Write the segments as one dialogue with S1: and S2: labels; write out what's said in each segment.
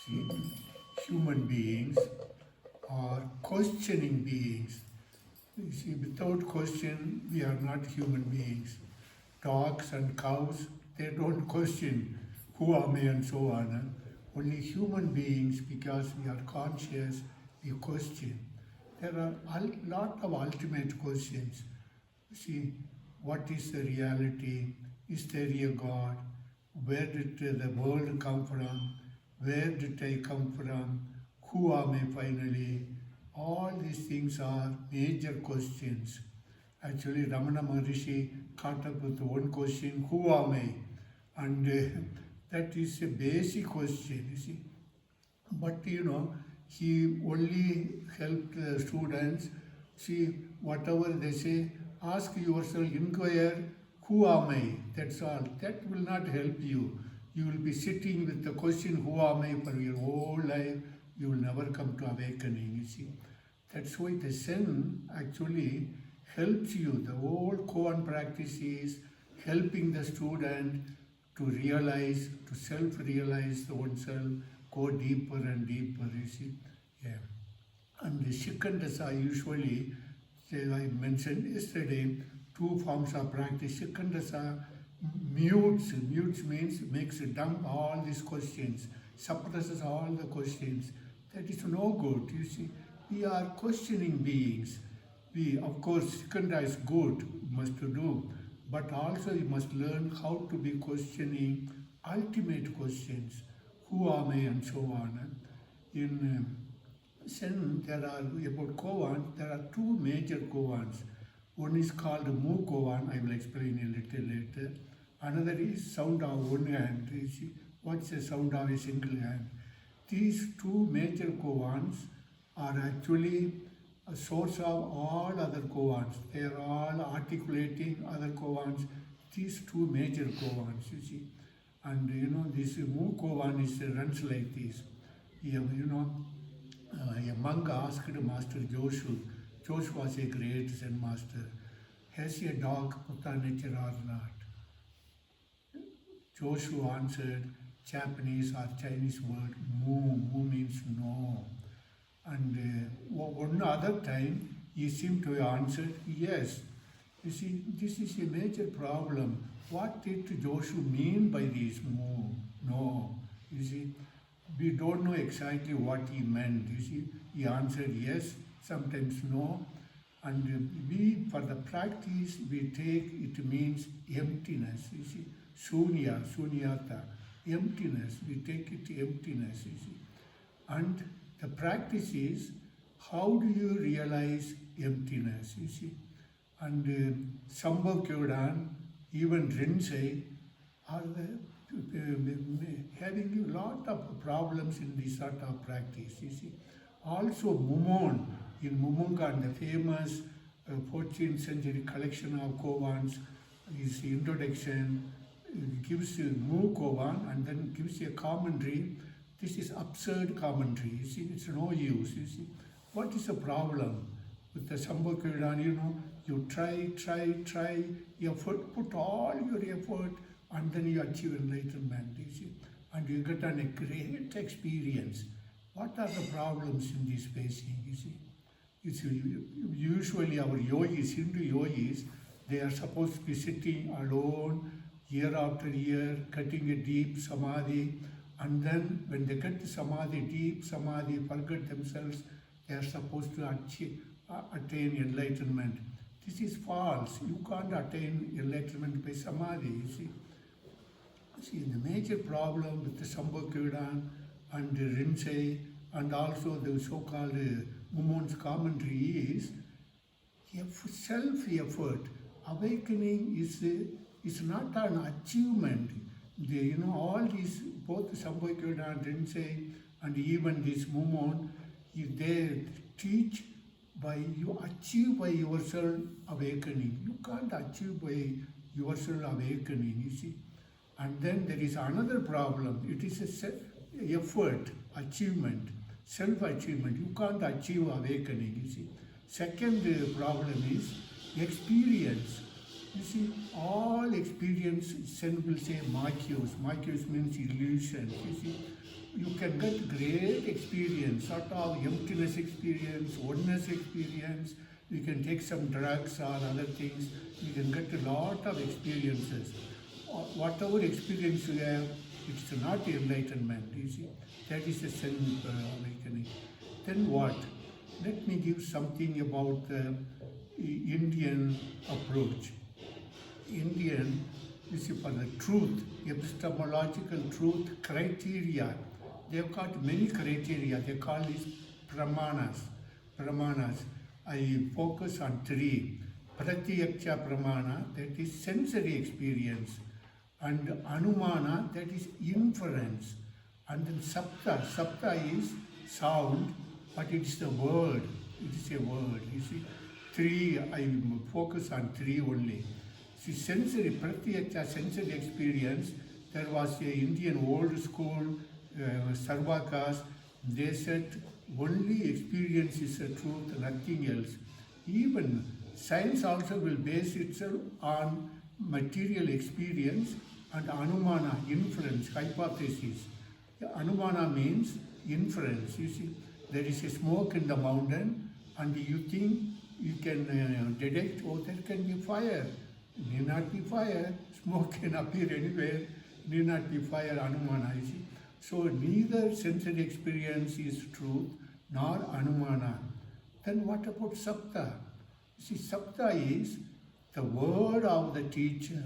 S1: See, human beings are questioning beings. You see, without question, we are not human beings. Dogs and cows, they don't question who am I and so on. Only human beings, because we are conscious, we question. There are a lot of ultimate questions. See, what is the reality? Is there a God? Where did the world come from? Where did I come from? Who am I finally? All these things are major questions. Actually, Ramana Maharishi caught up with one question, who am I? And that is a basic question, you see. But he only helped the students. See, whatever they say, ask yourself, inquire, who am I? That's all. That will not help you. You will be sitting with the question, who am I, for your whole life. You will never come to awakening, you see. That's why the Zen actually helps you. The whole Koan practice is helping the student to realize, to self-realize oneself, go deeper and deeper, you see. Yeah. And the Shikandasa usually, as I mentioned yesterday, two forms of practice. Shikandasa mutes. Mutes means makes dump all these questions, suppresses all the questions. That is no good, you see. We are questioning beings. We, of course, Shikanda is good, must to do, but also we must learn how to be questioning ultimate questions. Who am I and so on. In Zen, there are, about Koan, there are two major Koans. One is called Mu Koan, I will explain a little later. Another is sound of one hand. You see, what's the sound of a single hand? These two major Koans are actually a source of all other Koans. They are all articulating other Koans. These two major Koans, you see. And this Mu Koan runs like this. A monk asked Master Joshu. Joshu was a great Zen master. Has a dog Putta nature or not? Joshu answered, Japanese or Chinese word, mu. Mu means no. And one other time, he seemed to have answered, yes. You see, this is a major problem. What did Joshu mean by this mu? No. You see, we don't know exactly what he meant. You see, he answered yes, sometimes no. And we, for the practice, we take, it means emptiness. You see, shunya, shunyata, emptiness. We take it emptiness, you see. And the practice is, how do you realize emptiness, you see? And Sambhav Kyodan, even Rinzai, are having a lot of problems in this sort of practice, you see. Also Mumon, in Mumungan, the famous 14th century collection of Koans, his introduction gives a Mu Koan and then gives a commentary. This is absurd commentary, you see, it's no use, you see. What is the problem with the Sambhav Kyodan? You try, effort, put all your effort, and then you achieve enlightenment, you see. And you get a great experience. What are the problems in this facing, you see? Usually our yogis, Hindu yogis, they are supposed to be sitting alone, year after year, cutting a deep samadhi, and then when they get to samadhi, deep samadhi, forget themselves, they are supposed to attain enlightenment. This is false. You can't attain enlightenment by samadhi, you see. See, the major problem with the Sambhav Kyodan and the Rinzai and also the so-called Mumon's commentary is self-effort. Awakening is not an achievement. All these, both Sambhav Kyodan, Rinzai, and even this Mumon, they teach by you achieve by yourself awakening. You can't achieve by yourself awakening, you see. And then there is another problem. It is a effort, achievement, self-achievement. You can't achieve awakening, you see. Second problem is experience. You see, all experience, Zen will say makyos. Makyos means illusion, you see. you can get great experience, sort of emptiness experience, oneness experience. You can take some drugs or other things. You can get a lot of experiences. Whatever experience you have, it's not enlightenment, you see. That is a self-awakening. Then what? Let me give something about the Indian approach. Indian, you see, for the truth, epistemological truth criteria. They've got many criteria. They call these pramanas. Pramanas. I focus on three. Pratyaksha pramana, that is sensory experience. And anumana, that is inference. And then sapta. Sapta is sound, but it is the word. It is a word. You see, three, I focus on three only. See, sensory, pratyaksha, sensory experience, there was a Indian old school, Sarvakas, they said only experience is the truth, nothing else. Even science also will base itself on material experience and anumana, inference, hypothesis. Anumana means inference. You see, there is a smoke in the mountain and you think you can detect, oh, there can be fire. It need not be fire. Smoke can appear anywhere. It need not be fire, anumana, you see. So neither sensory experience is truth nor anumana. Then what about sapta? See, sapta is the word of the teacher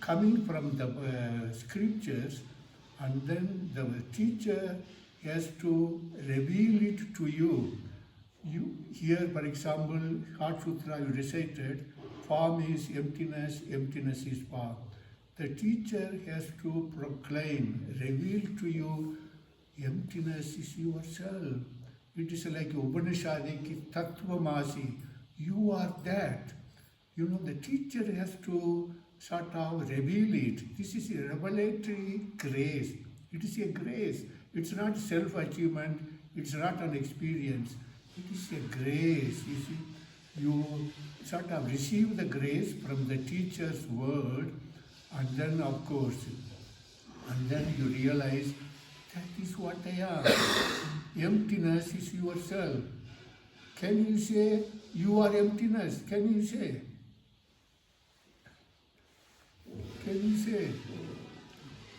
S1: coming from the scriptures, and then the teacher has to reveal it to you. You here, for example, Heart Sutra you recited, form is emptiness, emptiness is form. The teacher has to proclaim, reveal to you, emptiness is yourself. It is like Upanishadic Tattvamasi. You are that. You know, the teacher has to sort of reveal it. This is a revelatory grace. It is a grace. It's not self-achievement. It's not an experience. It is a grace. You see, you sort of receive the grace from the teacher's word, and then, of course, and then you realize that is what I am. Emptiness is yourself. Can you say you are emptiness? Can you say? Can you say?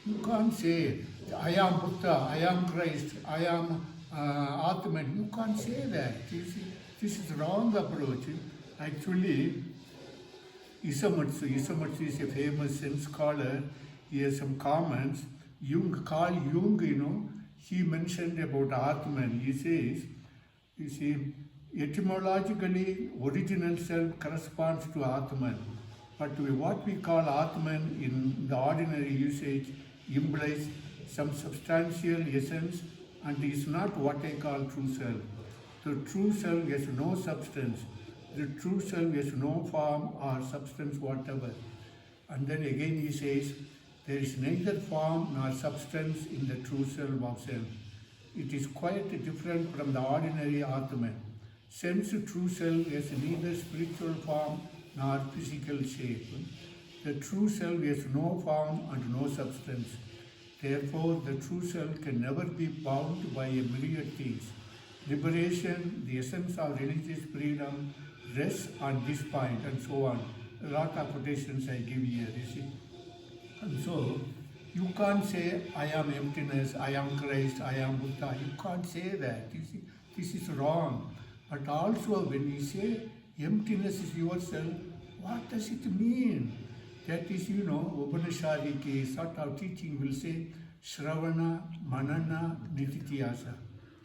S1: You can't say, I am Buddha, I am Christ, I am Atman. You can't say that. You see, this is wrong approach. Actually, Isamatsu is a famous Zen scholar. He has some comments. Carl Jung, you know, he mentioned about Atman. He says, you see, etymologically, original self corresponds to Atman. But what we call Atman in the ordinary usage implies some substantial essence and is not what I call true self. The true self has no substance. The true self has no form or substance whatever. And then again he says, there is neither form nor substance in the true self of self. It is quite different from the ordinary Atman. Since true self has neither spiritual form nor physical shape, the true self has no form and no substance. Therefore, the true self can never be bound by a myriad things. Liberation, the essence of religious freedom, rests on this point, and so on. A lot of quotations I give here, you see. And so, you can't say, I am emptiness, I am Christ, I am Buddha. You can't say that. You see, this is wrong. But also, when we say emptiness is yourself, what does it mean? That is, you know, Upanishadic sort of teaching will say, Shravana, Manana, Nitityasa.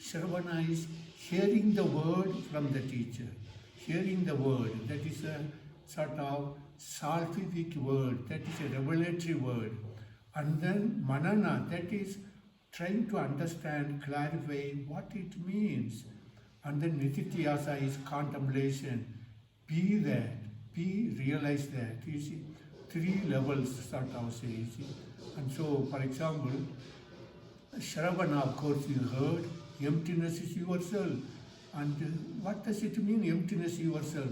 S1: Shravana is hearing the word from the teacher. Hearing the word, that is a sort of salvific word, that is a revelatory word. And then Manana, that is trying to understand, clarify what it means. And then Nitityasa is contemplation. Be that, realize that. You see, three levels sort of say, you see. And so, for example, Shravana, of course, you heard, emptiness is yourself. And what does it mean, emptiness yourself?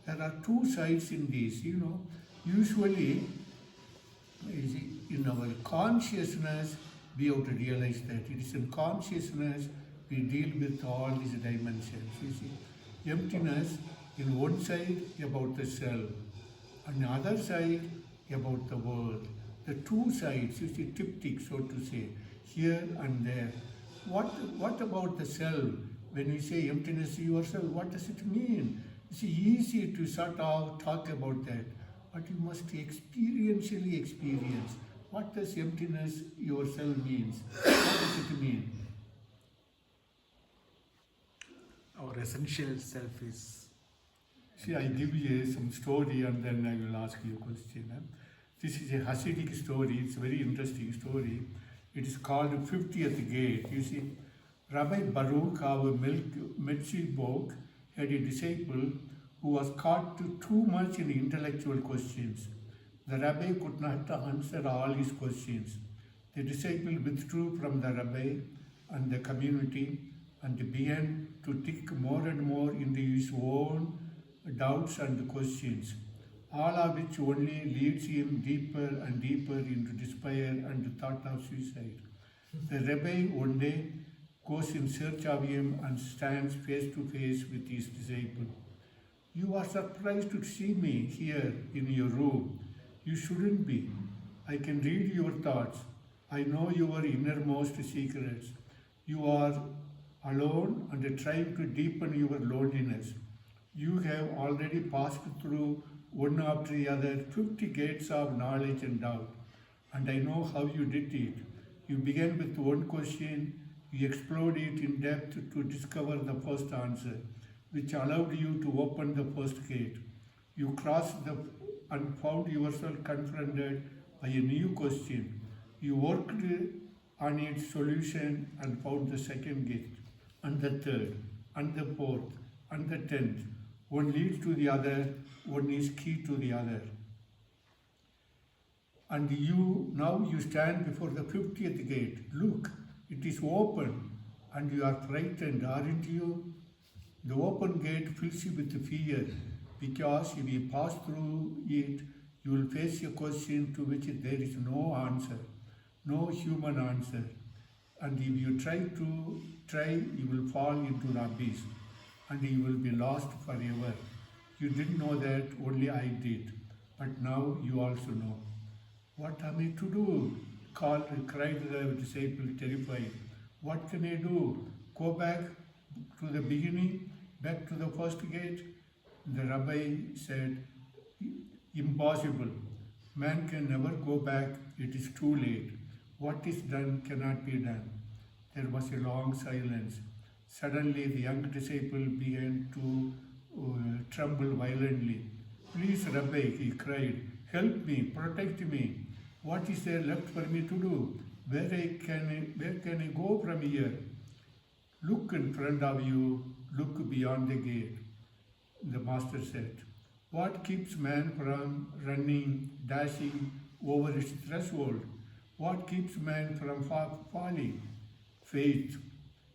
S1: There are two sides in this, you know. Usually, in our consciousness, we have to realize that it is in consciousness we deal with all these dimensions. You see, emptiness in one side about the self, on the other side about the world. The two sides, you see, triptych, so to say, here and there. What about the self? When we say emptiness yourself, what does it mean? It's easy to sort of talk about that, but you must experientially experience. What does emptiness yourself means? What does it mean?
S2: Our essential self is...
S1: See, I give you some story and then I will ask you a question. This is a Hasidic story. It's a very interesting story. It is called 50th Gate. You see, Rabbi Baruch, our Metzibok, had a disciple who was caught too much in intellectual questions. The rabbi could not answer all his questions. The disciple withdrew from the rabbi and the community and began to dig more and more into his own doubts and questions, all of which only leads him deeper and deeper into despair and the thought of suicide. The rabbi one day goes in search of him and stands face to face with his disciple. You are surprised to see me here in your room. You shouldn't be. I can read your thoughts. I know your innermost secrets. You are alone and trying to deepen your loneliness. You have already passed through one after the other 50 gates of knowledge and doubt. And I know how you did it. You began with one question, you explored it in depth to discover the first answer, which allowed you to open the first gate. You crossed and found yourself confronted by a new question. You worked on its solution and found the second gate, and the third, and the fourth, and the 10th. One leads to the other, one is key to the other. And now you stand before the 50th gate. Look, it is open, and you are frightened, aren't you? The open gate fills you with fear, because if you pass through it, you will face a question to which there is no answer, no human answer. And if you try, you will fall into the abyss, and you will be lost forever. You didn't know that, only I did, but now you also know. What am I to do? Cried the disciple, terrified. What can I do? Go back to the beginning, back to the first gate? The rabbi said, impossible. Man can never go back, it is too late. What is done cannot be done. There was a long silence. Suddenly the young disciple began to tremble violently. Please, Rabbi, he cried, help me, protect me. What is there left for me to do? Where can I go from here? Look in front of you, look beyond the gate. The master said, what keeps man from running, dashing over its threshold? What keeps man from falling? Faith.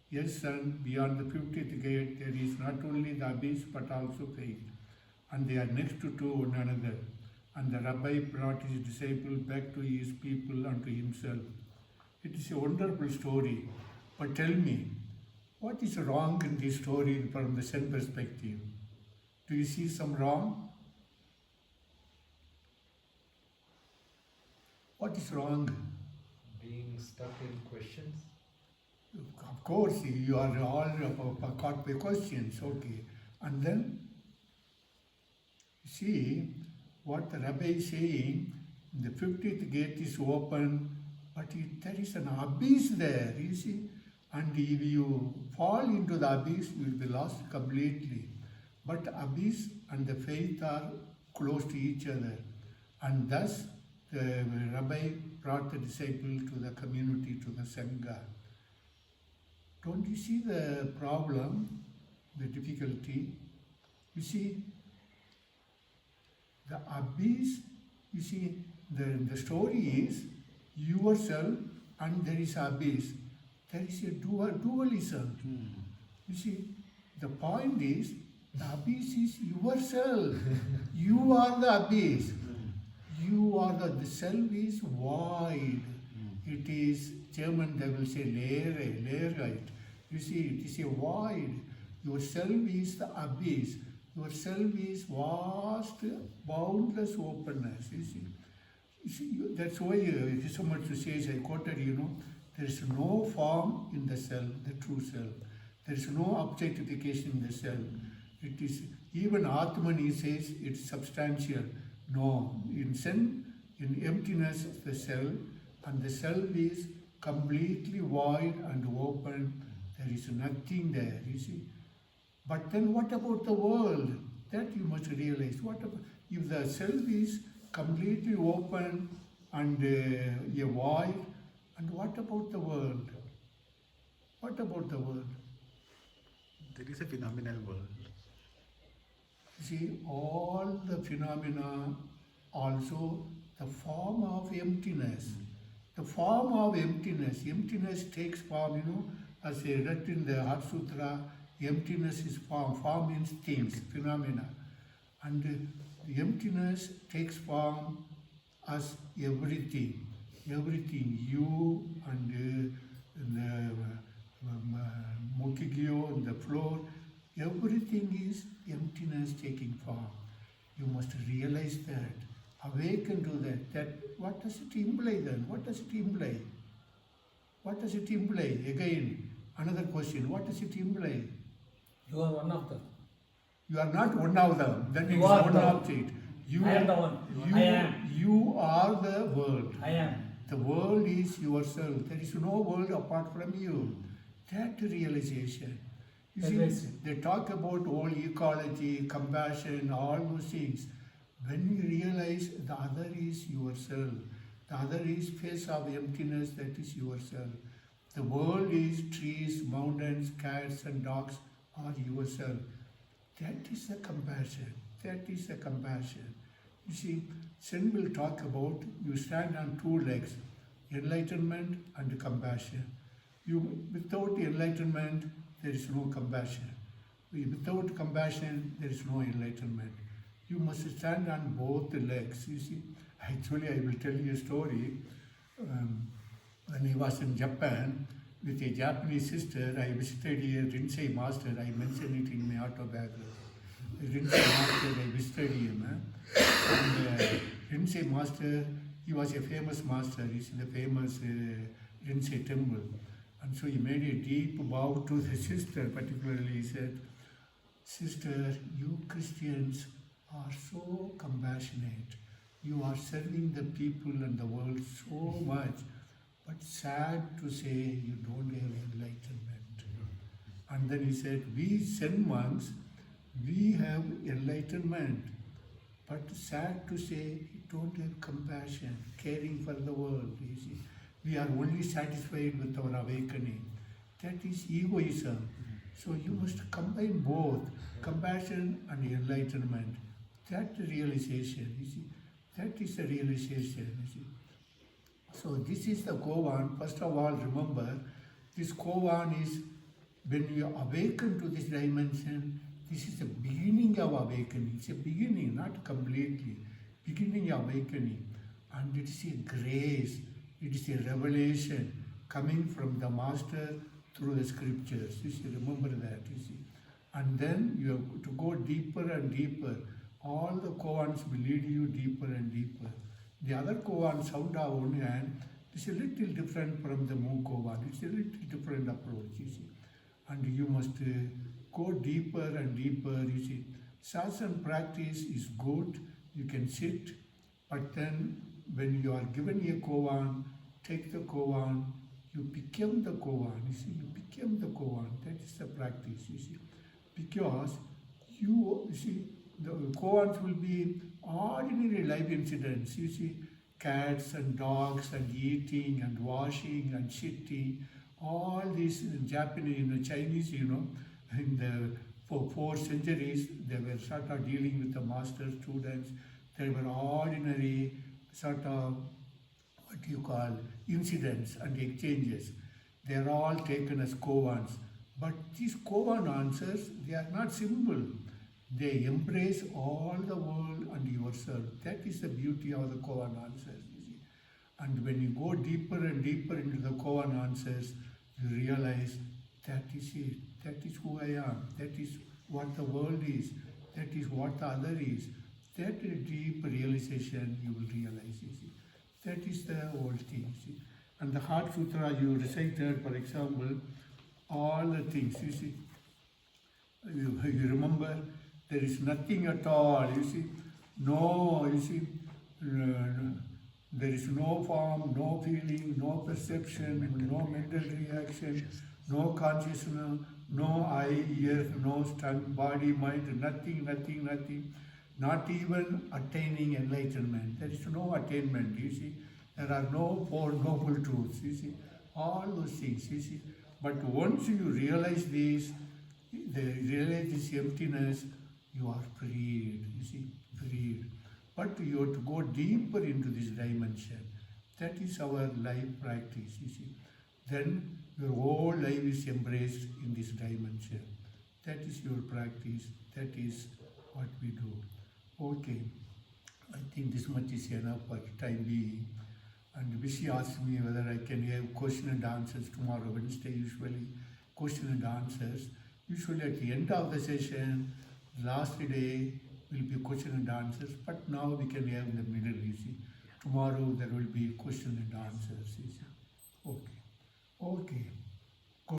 S1: Yes, son, beyond the 50th gate there is not only the abyss but also faith. And they are next to one another. And the rabbi brought his disciple back to his people and to himself. It is a wonderful story. But tell me, what is wrong in this story from the Zen perspective? Do you see some wrong? What is wrong?
S3: Being stuck in questions.
S1: Of course, you are all caught by questions, okay. And then, see, what the rabbi is saying, the 50th gate is open, but there is an abyss there, you see. And if you fall into the abyss, you will be lost completely. But abyss and the faith are close to each other. And thus, the rabbi brought the disciple to the community, to the Sangha. Don't you see the problem, the difficulty? You see, the abyss, you see, the story is yourself and there is abyss. There is a dualism. You see, the point is, the abyss is yourself. You are the abyss. You are the self is void. It is German they will say Leere, Leerheit. You see, it is a void. Your self is the abyss. Your self is vast, boundless openness. You see, that's why so much to say, as I quoted, there is no form in the self, the true self. There is no objectification in the self. It is, even Atman, he says, it's substantial. No, in Zen, in emptiness, the self, and the self is completely void and open. There is nothing there, you see. But then what about the world? That you must realize. What about, if the self is completely open and a void, and what about the world? What about the world?
S2: There is a phenomenal world.
S1: You see, all the phenomena, also the form of emptiness. The form of emptiness. Emptiness takes form, as I read in the Heart Sutra, emptiness is form. Form means things, phenomena. And the emptiness takes form as everything. Everything, you and the Mukigyo and the floor, everything is emptiness taking form. You must realize that. Awaken to that. That what does it imply then? What does it imply? What does it imply? Again, another question. What does it imply?
S4: You are one of them.
S1: You are not one of them. That means
S4: You are
S1: one
S4: the-
S1: object. You,
S4: I am the one.
S1: You,
S4: I am.
S1: You are the world.
S4: I am.
S1: The world is yourself. There is no world apart from you. That realization. You see,
S4: Yes.
S1: they talk about all ecology, compassion, all those things. When you realize the other is yourself, the other is face of emptiness, that is yourself. The world is trees, mountains, cats and dogs are yourself. That is the compassion. That is the compassion. You see, Zen will talk about you stand on two legs, enlightenment and compassion. Without enlightenment, there is no compassion. Without compassion, there is no enlightenment. You must stand on both the legs. You see, actually, I will tell you a story. When I was in Japan with a Japanese sister, I visited a Rinsei master. I mentioned it in my autobiography. Rinsei master, I visited him. And Rinsei master, he was a famous master. He's in the famous Rinsei temple. And so he made a deep bow to the sister, particularly he said, "Sister, you Christians are so compassionate. You are serving the people and the world so much, but sad to say you don't have enlightenment." And then he said, "We Zen monks, we have enlightenment, but sad to say we don't have compassion, caring for the world, you see. We are only satisfied with our awakening." That is egoism. So you must combine both, compassion and enlightenment. That realization, you see, that is the realization, you see. So this is the Koan. First of all, remember, this Koan is when you awaken to this dimension, this is the beginning of awakening. It's a beginning, not completely. Beginning of awakening. And it is a grace, it is a revelation coming from the Master through the scriptures. You see, remember that, you see. And then you have to go deeper and deeper. All the koans will lead you deeper and deeper. The other koan, sound on one hand, is a little different from the Mu koan. It's a little different approach, you see. And you must go deeper and deeper, you see. Sasan practice is good, you can sit, but then when you are given a koan, take the koan, you become the koan, you see, you become the koan. That is the practice, you see. Because you see, the koans will be ordinary life incidents, you see, cats and dogs and eating and washing and shitting, all these in Japanese, Chinese, in for 4 centuries, they were sort of dealing with the master students. They were ordinary sort of, incidents and exchanges. They are all taken as koans. But these koan answers, they are not simple. They embrace all the world and yourself. That is the beauty of the koan answers, you see. And when you go deeper and deeper into the Koan answers, you realize that is it. That is who I am. That is what the world is. That is what the other is. That deep realization you will realize, you see. That is the whole thing, you see. And the Heart Sutra you recited, for example, all the things, you see. You remember, there is nothing at all, you see. No, you see, there is no form, no feeling, no perception, no mental reaction, no consciousness, no eye, ear, nose, tongue, body, mind, nothing, nothing, nothing. Not even attaining enlightenment. There is no attainment, you see. There are no four noble truths, you see. All those things, you see. But once you realize this, realize this emptiness, you are freed, you see, freed. But you have to go deeper into this dimension. That is our life practice, you see. Then your whole life is embraced in this dimension. That is your practice. That is what we do. Okay, I think this much is enough for time being. And Vishy asked me whether I can have question and answers tomorrow, Wednesday usually, question and answers. Usually at the end of the session, last day will be question and answers, but now we can have in the middle, you see. Tomorrow there will be question and answers, you see. Okay. Okay.